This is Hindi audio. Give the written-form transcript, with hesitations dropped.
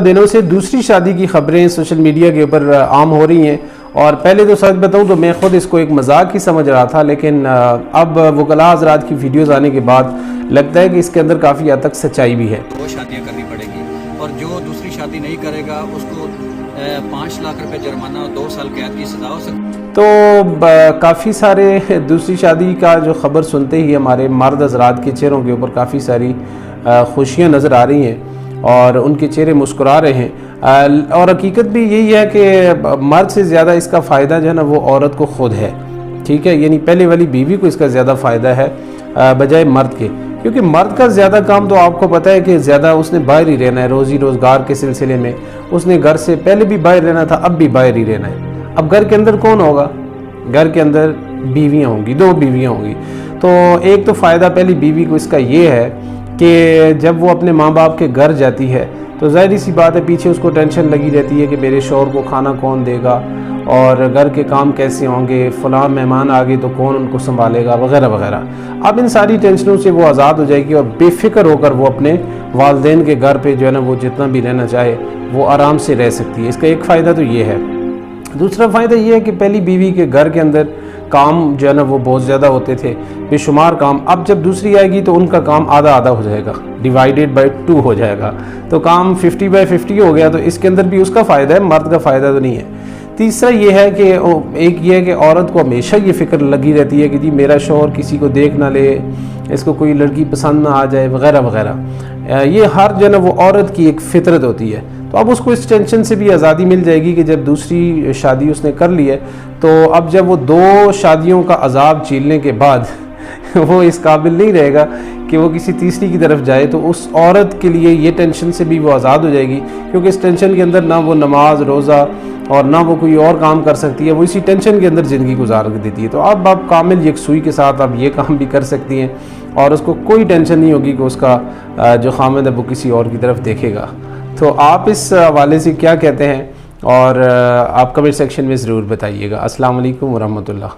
दिनों से दूसरी शादी की खबरें सोशल मीडिया के ऊपर आम हो रही हैं और पहले तो सच बताऊं तो मैं खुद इसको एक मजाक ही समझ रहा था, लेकिन अब वकला हज़रात की वीडियोज़ आने के बाद लगता है कि इसके अंदर काफ़ी हद तक सच्चाई भी है। वो शादियाँ करनी पड़ेगी और जो दूसरी शादी नहीं करेगा उसको 5 लाख रुपए जुर्माना और 2 साल कैद की सज़ा हो सकती है। तो काफ़ी सारे दूसरी शादी का जो ख़बर सुनते ही हमारे मर्द हज़रात के चेहरों के ऊपर काफ़ी सारी खुशियाँ नज़र आ रही हैं और उनके चेहरे मुस्कुरा रहे हैं और हकीकत भी यही है कि मर्द से ज़्यादा इसका फ़ायदा जो है ना वो औरत को खुद है, ठीक है। यानी पहले वाली बीवी को इसका ज़्यादा फ़ायदा है बजाय मर्द के, क्योंकि मर्द का ज़्यादा काम तो आपको पता है कि ज़्यादा उसने बाहर ही रहना है, रोज़ी रोज़गार के सिलसिले में उसने घर से पहले भी बाहर रहना था, अब भी बाहर ही रहना है। अब घर के अंदर कौन होगा? घर के अंदर बीवियाँ होंगी, 2 बीवियाँ होंगी। तो एक तो फ़ायदा पहली बीवी को इसका ये है कि जब वो अपने माँ बाप के घर जाती है तो ज़ाहिर सी बात है पीछे उसको टेंशन लगी रहती है कि मेरे शौहर को खाना कौन देगा और घर के काम कैसे होंगे, फ़लाँ मेहमान आ गए तो कौन उनको संभालेगा वगैरह वगैरह। अब इन सारी टेंशनों से वो आज़ाद हो जाएगी और बेफिक्र होकर वो अपने वालिदैन के घर पे जो है ना वो जितना भी रहना चाहे वो आराम से रह सकती है। इसका एक फ़ायदा तो ये है। दूसरा फ़ायदा ये है कि पहली बीवी के घर के अंदर काम जो है ना वो बहुत ज़्यादा होते थे, बेशुमार काम। अब जब दूसरी आएगी तो उनका काम आधा आधा हो जाएगा, डिवाइडेड बाय 2 हो जाएगा, तो काम 50/50 हो गया। तो इसके अंदर भी उसका फ़ायदा है, मर्द का फ़ायदा तो नहीं है। तीसरा ये है कि एक ये है कि औरत को हमेशा ये फ़िक्र लगी रहती है कि जी मेरा शौहर किसी को देख ना ले, इसको कोई लड़की पसंद ना आ जाए वगैरह वगैरह। ये हर जो है ना वो औरत की एक फ़ितरत होती है। तो अब उसको इस टेंशन से भी आज़ादी मिल जाएगी कि जब दूसरी शादी उसने कर ली है तो अब जब वो 2 शादियों का अजाब झेलने के बाद वो इस काबिल नहीं रहेगा कि वो किसी तीसरी की तरफ जाए, तो उस औरत के लिए ये टेंशन से भी वो आज़ाद हो जाएगी, क्योंकि इस टेंशन के अंदर ना वो नमाज रोज़ा और ना वो कोई और काम कर सकती है, वो इसी टेंशन के अंदर ज़िंदगी गुजार देती है। तो अब आप कामिल यकसुई के साथ आप ये काम भी कर सकती हैं और उसको कोई टेंशन नहीं होगी कि उसका जो खामिद है वो किसी और की तरफ देखेगा। तो आप इस हवाले से क्या कहते हैं और आप कमेंट सेक्शन में ज़रूर बताइएगा। अस्सलाम वालेकुम वरहमतुल्लाह।